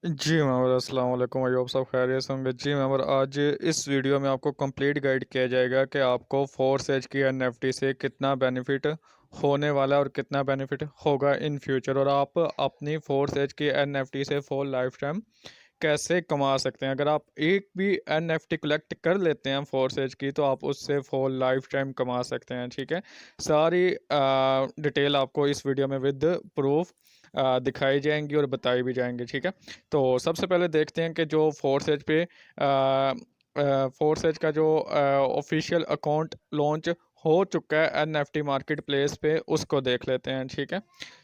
जी ma'am, अस्सलाम वालेकुम। भाई आप सब खैरियत से होंगे? जी मैम, आज इस वीडियो में आपको कंप्लीट गाइड किया जाएगा कि आपको फोर्स एज की एनएफटी से कितना बेनिफिट होने वाला है और कितना बेनिफिट होगा इन फ्यूचर, और आप अपनी फोर्स एज की एनएफटी से फुल लाइफ टाइम कैसे कमा सकते हैं। अगर आप एक भी एनएफटी कलेक्ट कर लेते हैं फोर्स एज की, तो आप उससे फुल लाइफ टाइम कमा सकते हैं। ठीक है, सारी डिटेल आपको इस वीडियो में विद प्रूफ दिखाई जाएंगी और बताई भी जाएंगी। ठीक है, तो सबसे पहले देखते हैं कि जो फोर्स एज पे फोर्स एज का जो ऑफिशियल अकाउंट लॉन्च हो चुका है एनएफटी मार्केट प्लेस पे, उसको देख लेते हैं। ठीक है,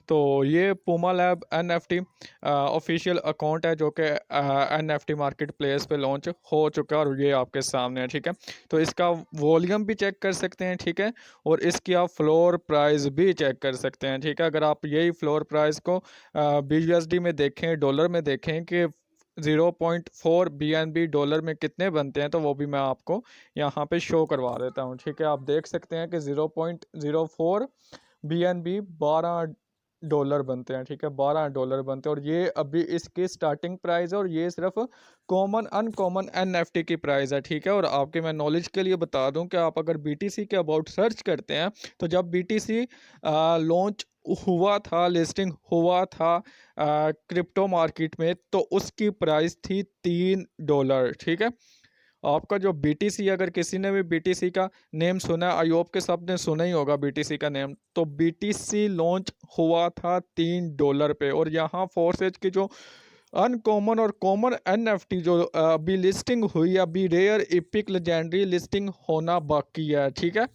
तो ये Puma lab NFT official account है जो कि एनएफटी मार्केट प्लेस पे लॉन्च हो चुका है और ये आपके सामने है। ठीक है, तो इसका वॉल्यूम भी चेक कर सकते हैं। ठीक है, और इसकी आप फ्लोर प्राइस भी चेक कर सकते हैं। ठीक है, अगर आप यही फ्लोर प्राइस को BUSD में देखें, डॉलर में देखें कि 0.4 BNB डॉलर में कितने बनते हैं, तो वो भी मैं आपको यहाँ पे शो करवा देता हूँ। ठीक है, आप देख सकते हैं कि 0.04 BNB 12 डॉलर बनते हैं। ठीक है, 12 डॉलर बनते हैं, और ये अभी इसकी स्टार्टिंग प्राइस है, और ये सिर्फ कॉमन अनकॉमन एनएफटी की प्राइस है। ठीक है, और आपके मैं नॉलेज के लिए बता दूं कि आप अगर बीटीसी के अबाउट सर्च करते हैं, तो जब बीटीसी लॉन्च हुआ था, लिस्टिंग हुआ था क्रिप्टो मार्केट में, तो उसकी प्राइस थी $3। ठीक है, आपका जो बीटीसी, अगर किसी ने भी बीटीसी का नेम सुना है, आई होप के सब ने सुना ही होगा बीटीसी का नेम, तो बीटीसी लॉन्च हुआ था $3 पे। और यहाँ फोर्सेज की जो अनकॉमन और कॉमन एनएफटी जो अभी लिस्टिंग हुई है, अभी रेयर इपिक लेजेंडरी लिस्टिंग होना बाकी है। ठीक है,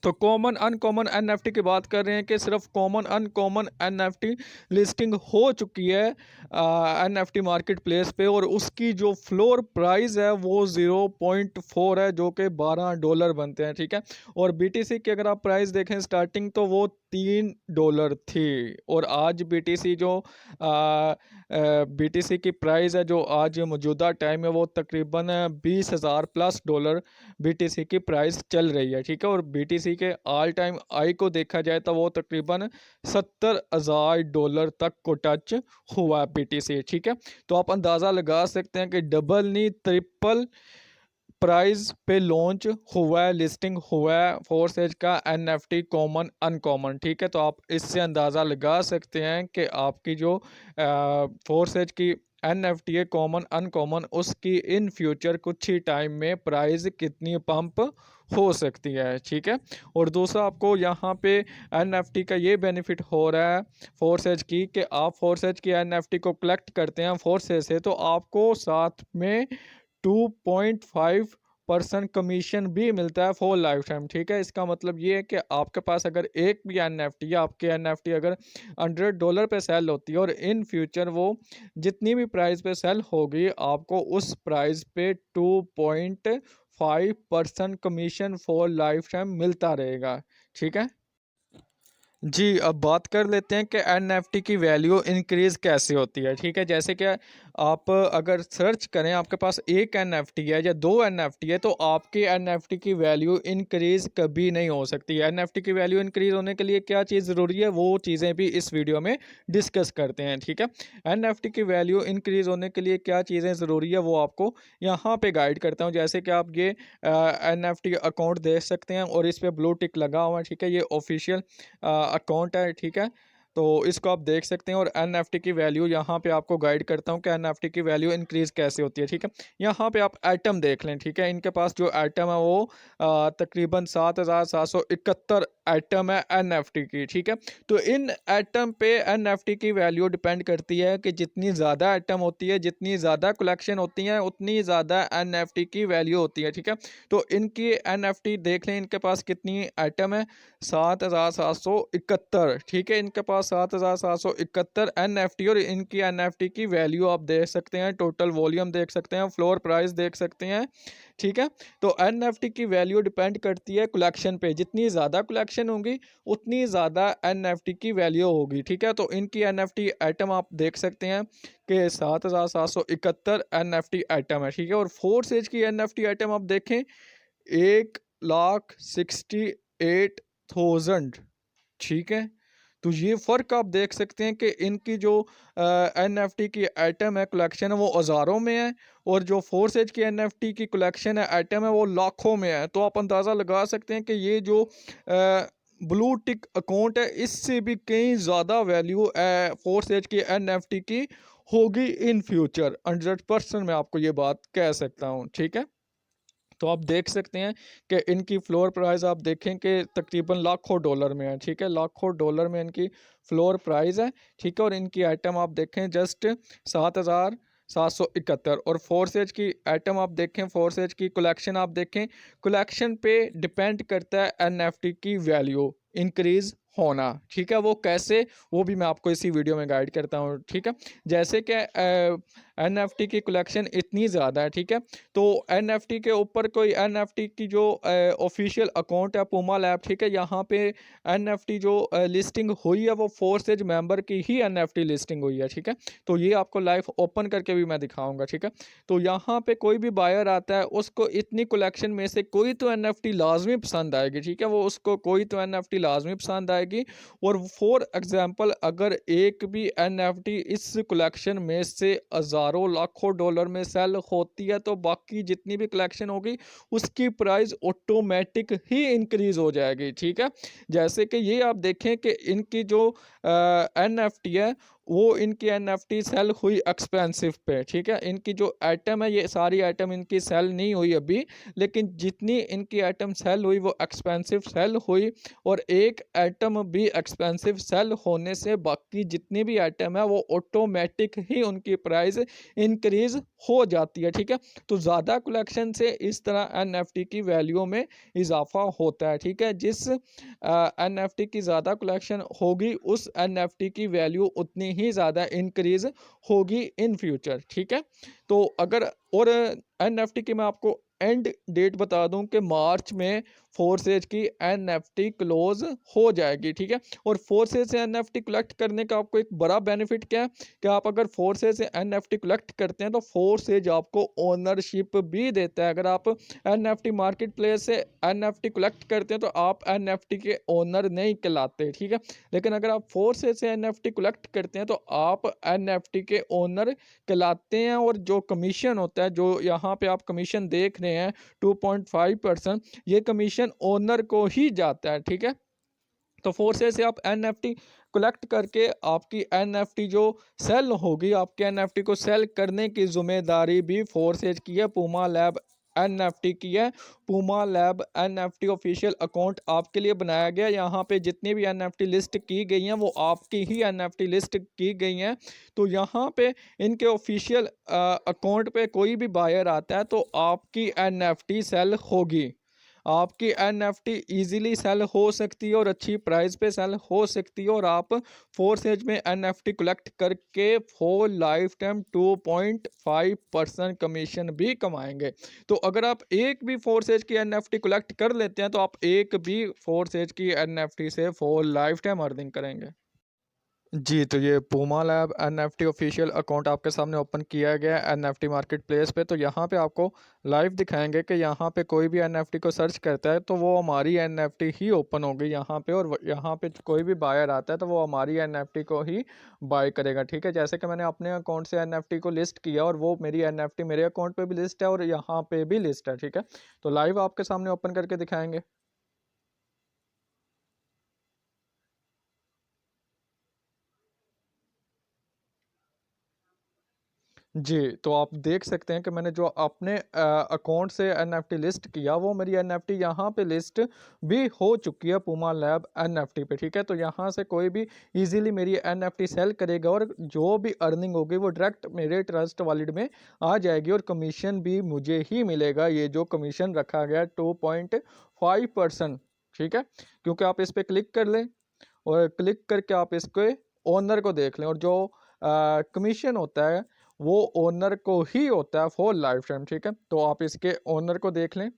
तो कॉमन अनकॉमन एनएफटी की बात कर रहे हैं कि सिर्फ कॉमन अनकॉमन एनएफटी लिस्टिंग हो चुकी है एनएफटी मार्केट प्लेस पे, और उसकी जो फ्लोर प्राइस है वो 0.4 है, जो कि $12 बनते हैं। ठीक है, और बीटीसी की अगर आप प्राइस देखें स्टार्टिंग, तो वो $3 थी, और आज बीटीसी जो बीटीसी की प्राइस है जो आज मौजूदा टाइम है, वो तकरीबन 20,000 प्लस डॉलर बीटीसी की प्राइस चल रही है। ठीक है, और बीटीसी के ऑल टाइम आई को देखा जाए तो वो तकरीबन $70,000 तक को टच हुआ बीटीसी। ठीक है, तो आप अंदाज़ा लगा सकते हैं कि डबल नहीं ट्रिपल प्राइस पे लॉन्च हुआ है, लिस्टिंग हुआ है फोर्स एज का एनएफटी कॉमन अनकॉमन। ठीक है, तो आप इससे अंदाज़ा लगा सकते हैं कि आपकी जो फोर्स एज की एनएफटी है कॉमन अनकॉमन, उसकी इन फ्यूचर कुछ ही टाइम में प्राइस कितनी पंप हो सकती है। ठीक है, और दूसरा आपको यहाँ पे एनएफटी का ये बेनिफिट हो रहा है फोर्स एज की, कि आप फोर्स एज की एनएफटी को कलेक्ट करते हैं फोर्स एज से, तो आपको साथ में 2.5% कमीशन भी मिलता है फॉर लाइफ टाइम। ठीक है, इसका मतलब ये है कि आपके पास अगर एक भी एनएफटी, आपके एनएफटी अगर $100 पे सेल होती है, और इन फ्यूचर वो जितनी भी प्राइस पे सेल होगी, आपको उस प्राइस पे 2.5% कमीशन फॉर लाइफ टाइम मिलता रहेगा। ठीक है जी, अब बात कर लेते हैं कि एनएफटी की वैल्यू इंक्रीज़ कैसे होती है। ठीक है, जैसे कि आप अगर सर्च करें, आपके पास एक एनएफटी है या दो एनएफटी है, तो आपकी एनएफटी की वैल्यू इंक्रीज़ कभी नहीं हो सकती है। एनएफटी की वैल्यू इंक्रीज़ होने के लिए क्या चीज़ ज़रूरी है, वो चीज़ें भी इस वीडियो में डिस्कस करते हैं। ठीक है, एनएफटी की वैल्यू इंक्रीज़ होने के लिए क्या चीज़ें ज़रूरी है, वो आपको यहाँ पे गाइड करता हूँ। जैसे कि आप ये एनएफटी अकाउंट देख सकते हैं, और इस पर ब्लू टिक लगा हुआ है। ठीक है, ये ऑफिशियल अकाउंट है। ठीक है, तो इसको आप देख सकते हैं, और एनएफटी की वैल्यू यहाँ पे आपको गाइड करता हूँ कि एनएफटी की वैल्यू इंक्रीज कैसे होती है। ठीक है, यहाँ पे आप आइटम देख लें। ठीक है, इनके पास जो आइटम है वो तकरीबन 7,771 आइटम है एनएफटी की। ठीक है, तो इन आइटम पे एनएफटी की वैल्यू डिपेंड करती है कि जितनी ज़्यादा आइटम होती है, जितनी ज़्यादा कलेक्शन होती है, उतनी ज़्यादा एनएफटी की वैल्यू होती है। ठीक है, तो इनकी एनएफटी देख लें, इनके पास कितनी आइटम है, 7,771। ठीक है, इनके पास 7,771 एनएफटी, और इनकी एनएफटी की वैल्यू आप देख सकते हैं, टोटल वॉल्यूम देख सकते हैं, फ्लोर प्राइस देख सकते हैं। ठीक है, तो एनएफटी की वैल्यू डिपेंड करती है कलेक्शन पे, जितनी ज़्यादा कलेक्शन होगी उतनी ज़्यादा एनएफटी की वैल्यू होगी। ठीक है, तो इनकी एनएफटी आइटम आप देख सकते हैं कि 7,771 एनएफटी आइटम है। ठीक है, और फोर्स एज की एनएफटी आइटम आप देखें, 1,68,000। ठीक है, तो ये फ़र्क आप देख सकते हैं कि इनकी जो एनएफटी की आइटम है, कलेक्शन है, वो हज़ारों में है, और जो फोर्स एज की एनएफटी की कलेक्शन है, आइटम है, वो लाखों में है। तो आप अंदाज़ा लगा सकते हैं कि ये जो ब्लू टिक अकाउंट है, इससे भी कहीं ज़्यादा वैल्यू फोर्स एज की एनएफटी की होगी इन फ्यूचर। 100% मैं आपको ये बात कह सकता हूँ, ठीक है। तो आप देख सकते हैं कि इनकी फ्लोर प्राइस आप देखें कि तकरीबन लाखों डॉलर में है, ठीक है, लाखों डॉलर में इनकी फ्लोर प्राइस है, ठीक है। और इनकी आइटम आप देखें जस्ट 7,771, और फोर्सेज की आइटम आप देखें, फोर्सेज की कलेक्शन आप देखें, कलेक्शन पे डिपेंड करता है एनएफटी की वैल्यू इंक्रीज होना, ठीक है। वो कैसे, वो भी मैं आपको इसी वीडियो में गाइड करता हूँ, ठीक है। जैसे कि एनएफटी की कलेक्शन इतनी ज़्यादा है, ठीक है, तो एनएफटी के ऊपर कोई एनएफटी की जो ऑफिशियल अकाउंट है पूमा लैब, ठीक है, यहाँ पे एनएफटी जो लिस्टिंग हुई है वो फोर्सेज मेंबर की ही एनएफटी लिस्टिंग हुई है, ठीक है। तो ये आपको लाइव ओपन करके भी मैं दिखाऊंगा, ठीक है। तो यहाँ पे कोई भी बायर आता है, उसको इतनी कलेक्शन में से कोई तो एनएफटी लाजमी पसंद आएगी, ठीक है, वो उसको कोई तो एनएफटी लाजमी पसंद आएगी। और फॉर एग्जांपल अगर एक भी एनएफटी इस कलेक्शन में से हज़ारों लाखों डॉलर में सेल होती है, तो बाकी जितनी भी कलेक्शन होगी उसकी प्राइस ऑटोमेटिक ही इंक्रीज हो जाएगी, ठीक है। जैसे कि ये आप देखें कि इनकी जो एनएफटी है, वो इनकी एनएफटी सेल हुई एक्सपेंसिव पे, ठीक है। इनकी जो आइटम है, ये सारी आइटम इनकी सेल नहीं हुई अभी, लेकिन जितनी इनकी आइटम सेल हुई वो एक्सपेंसिव सेल हुई। और एक आइटम भी एक्सपेंसिव सेल होने से बाकी जितनी भी आइटम है वो ऑटोमेटिक ही उनकी प्राइस इंक्रीज हो जाती है, ठीक है। तो ज़्यादा कलेक्शन से इस तरह एनएफटी की वैल्यू में इजाफा होता है, ठीक है। जिस एनएफटी की ज़्यादा कलेक्शन होगी उस एनएफटी की वैल्यू उतनी ही ज़्यादा इंक्रीज होगी इन फ्यूचर, ठीक है। तो अगर और एनएफटी की मैं आपको एंड डेट बता दूं कि मार्च में फोर्सेज की एनएफटी क्लोज हो जाएगी, ठीक है। और फोर्सेज से एनएफटी कलेक्ट करने का आपको एक बड़ा बेनिफिट क्या है कि आप अगर फोर्सेज से एनएफटी कलेक्ट करते हैं तो फोर्सेज आपको ओनरशिप भी देता है। अगर आप एनएफटी मार्केट प्लेस से एनएफटी कलेक्ट करते हैं तो आप एनएफटी के ओनर नहीं कहलाते, ठीक है। लेकिन अगर आप फोर्सेज से एनएफटी कलेक्ट करते हैं तो आप एनएफटी के ओनर कहलाते हैं। और जो कमीशन होता है, जो यहाँ पे आप कमीशन देख रहे हैं 2.5%, ये कमीशन ओनर को ही जाता है, ठीक है। तो फोर्सेस से आप एनएफटी कलेक्ट करके आपकी एनएफटी जो सेल होगी, आपके एनएफटी को सेल करने की जिम्मेदारी भी फोर्सेज की है, पूमा लैब एनएफटी की है। Puma lab NFT official account आपके लिए बनाया गया। यहाँ पे जितनी भी एनएफटी लिस्ट की गई हैं वो आपकी ही एनएफटी लिस्ट की गई हैं। तो यहाँ पे इनके ऑफिशियल अकाउंट पे कोई भी बायर आता है तो आपकी एनएफटी सेल होगी, आपकी एनएफटी इजीली सेल हो सकती है और अच्छी प्राइस पे सेल हो सकती है। और आप फोर्सेज में एनएफटी कलेक्ट करके फॉर लाइफ टाइम 2.5% कमीशन भी कमाएंगे। तो अगर आप एक भी फोर्सेज की एनएफटी कलेक्ट कर लेते हैं तो आप एक भी फोर्सेज की एनएफटी से फॉर लाइफ टाइम अर्निंग करेंगे। जी, तो ये Puma lab NFT official account आपके सामने ओपन किया गया है एनएफटी मार्केट प्लेस पे। तो यहाँ पे आपको लाइव दिखाएंगे कि यहाँ पे कोई भी एनएफटी को सर्च करता है तो वो हमारी एनएफटी ही ओपन होगी यहाँ पे। और यहाँ पे कोई भी बायर आता है तो वो हमारी एनएफटी को ही बाय करेगा, ठीक है। जैसे कि मैंने अपने अकाउंट से एनएफटी को लिस्ट किया और वो मेरी एनएफटी मेरे अकाउंट पे भी लिस्ट है और यहाँ पे भी लिस्ट है, ठीक है। तो लाइव आपके सामने ओपन करके दिखाएंगे। जी, तो आप देख सकते हैं कि मैंने जो अपने अकाउंट से एनएफटी लिस्ट किया वो मेरी एनएफटी यहाँ पे लिस्ट भी हो चुकी है पूमा लैब एनएफटी पे, ठीक है। तो यहाँ से कोई भी इजीली मेरी एनएफटी सेल करेगा और जो भी अर्निंग होगी वो डायरेक्ट मेरे ट्रस्ट वॉलेट में आ जाएगी और कमीशन भी मुझे ही मिलेगा। ये जो कमीशन रखा गया 2.5%, ठीक है। क्योंकि आप इस पर क्लिक कर लें और क्लिक करके आप इसके ओनर को देख लें, और जो कमीशन होता है वो ओनर को ही होता है फॉर लाइफ टाइम, ठीक है। तो आप इसके ओनर को देख लें,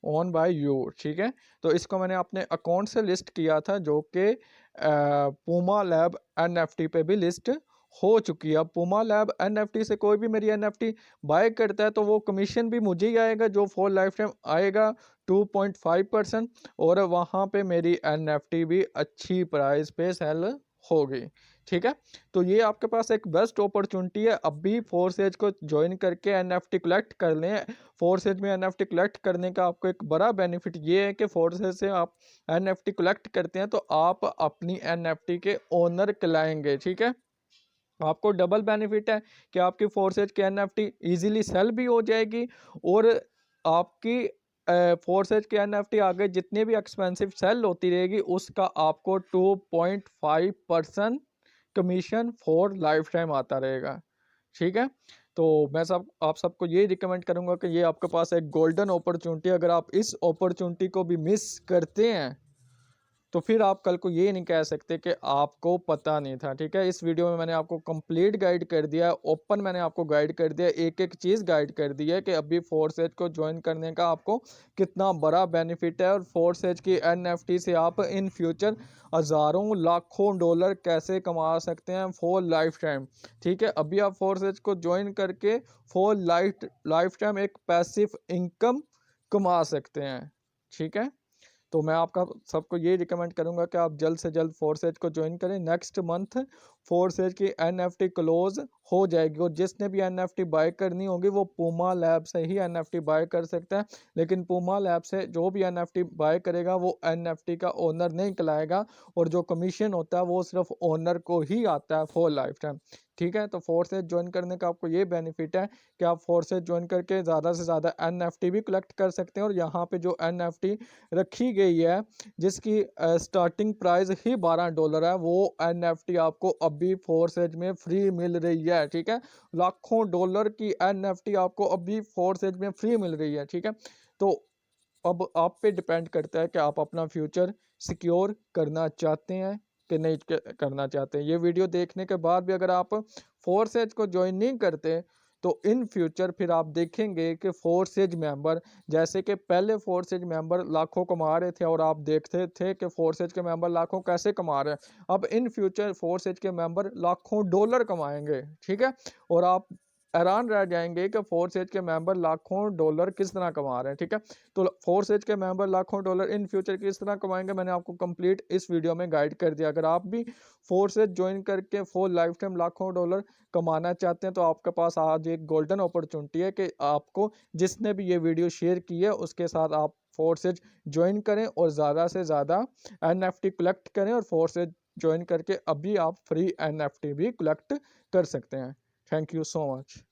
ओन बाय यू, ठीक है। तो इसको मैंने अपने अकाउंट से लिस्ट किया था जो कि पूमा लैब एनएफटी पे भी लिस्ट हो चुकी है। अब पूमा लैब एनएफटी से कोई भी मेरी एनएफटी बाय करता है तो वो कमीशन भी मुझे ही आएगा, जो फॉर लाइफ टाइम आएगा 2.5%, और वहाँ पे मेरी एनएफटी भी अच्छी प्राइस पे सेल होगी। ठीक है, तो ये आपके पास एक बेस्ट अपॉर्चुनिटी है। अभी फोर्सेज को ज्वाइन करके एनएफटी कलेक्ट कर लें। फोर्सेज में एनएफटी कलेक्ट करने का आपको एक बड़ा बेनिफिट ये है कि फोर्सेज से आप एनएफटी कलेक्ट करते हैं तो आप अपनी एनएफटी के ओनर कहलाएंगे। ठीक है, आपको डबल बेनिफिट है कि आपकी फोर्सेज की एनएफटी इजीली सेल भी हो जाएगी, और आपकी फोर्सेज की एनएफटी आगे जितनी भी एक्सपेंसिव सेल होती रहेगी उसका आपको 2.5% कमीशन फॉर लाइफ टाइम आता रहेगा। ठीक है, तो मैं आप सबको ये रिकमेंड करूंगा कि ये आपके पास एक गोल्डन अपॉर्चुनिटी, अगर आप इस अपॉर्चुनिटी को भी मिस करते हैं तो फिर आप कल को ये नहीं कह सकते कि आपको पता नहीं था। ठीक है, इस वीडियो में मैंने आपको कंप्लीट गाइड कर दिया, ओपन मैंने आपको गाइड कर दिया, एक एक चीज़ गाइड कर दी है कि अभी फोर्सेज को ज्वाइन करने का आपको कितना बड़ा बेनिफिट है, और फोर्सेज की एनएफटी से आप इन फ्यूचर हज़ारों लाखों डॉलर कैसे कमा सकते हैं फॉर लाइफ टाइम। ठीक है, अभी आप फोर्सेज को ज्वाइन करके फॉर लाइफ टाइम एक पैसिव इनकम कमा सकते हैं। ठीक है, तो मैं आपका सबको ये रिकमेंड करूंगा कि आप जल्द से जल्द फोर्सेज को ज्वाइन करें। नेक्स्ट मंथ फोर्सेज की एनएफटी क्लोज हो जाएगी, और जिसने भी एनएफटी बाय करनी होगी वो पूमा लैब से ही एनएफटी बाय कर सकता है। लेकिन पूमा लैब से जो भी एनएफटी बाय करेगा वो एनएफटी का ओनर नहीं कहलाएगा, और जो कमीशन होता है वो सिर्फ ओनर को ही आता है फॉर लाइफ टाइम। ठीक है, तो फोर्सेज ज्वाइन करने का आपको ये बेनिफिट है कि आप फोर्सेज ज्वाइन करके ज़्यादा से ज़्यादा एनएफटी भी कलेक्ट कर सकते हैं, और यहाँ पे जो एनएफटी रखी गई है जिसकी स्टार्टिंग प्राइस ही $12 है, वो एनएफटी आपको अभी फोर्सेज में फ्री मिल रही है। ठीक है, लाखों डॉलर की एनएफटी आपको अभी फोर्सेज में फ्री मिल रही है। ठीक है, तो अब आप पे डिपेंड करता है कि आप अपना फ्यूचर सिक्योर करना चाहते हैं कि नहीं करना चाहते हैं। ये वीडियो देखने के बाद भी अगर आप फोर्सेज को ज्वाइन नहीं करते तो इन फ्यूचर फिर आप देखेंगे कि फोर्सेज मेंबर, जैसे कि पहले फोर्सेज मेंबर लाखों कमा रहे थे और आप देखते थे कि फोर्सेज के मेंबर लाखों कैसे कमा रहे हैं, अब इन फ्यूचर फोर्सेज के मेंबर लाखों डॉलर कमाएंगे। ठीक है, और आप हैरान रह जाएंगे कि फोर्सेज के मेंबर लाखों डॉलर किस तरह कमा रहे हैं। ठीक है, तो फोर्सेज के मेंबर लाखों डॉलर इन फ्यूचर किस तरह कमाएंगे मैंने आपको कंप्लीट इस वीडियो में गाइड कर दिया। अगर आप भी फोर्सेज ज्वाइन करके फॉर लाइफ टाइम लाखों डॉलर कमाना चाहते हैं तो आपके पास आज एक गोल्डन अपॉर्चुनिटी है कि आपको जिसने भी ये वीडियो शेयर की है उसके साथ आप फोर्सेज ज्वाइन करें और ज़्यादा से ज़्यादा एनएफटी कलेक्ट करें, और फोर्सेज ज्वाइन करके अभी आप फ्री एनएफटी भी कलेक्ट कर सकते हैं। Thank you so much.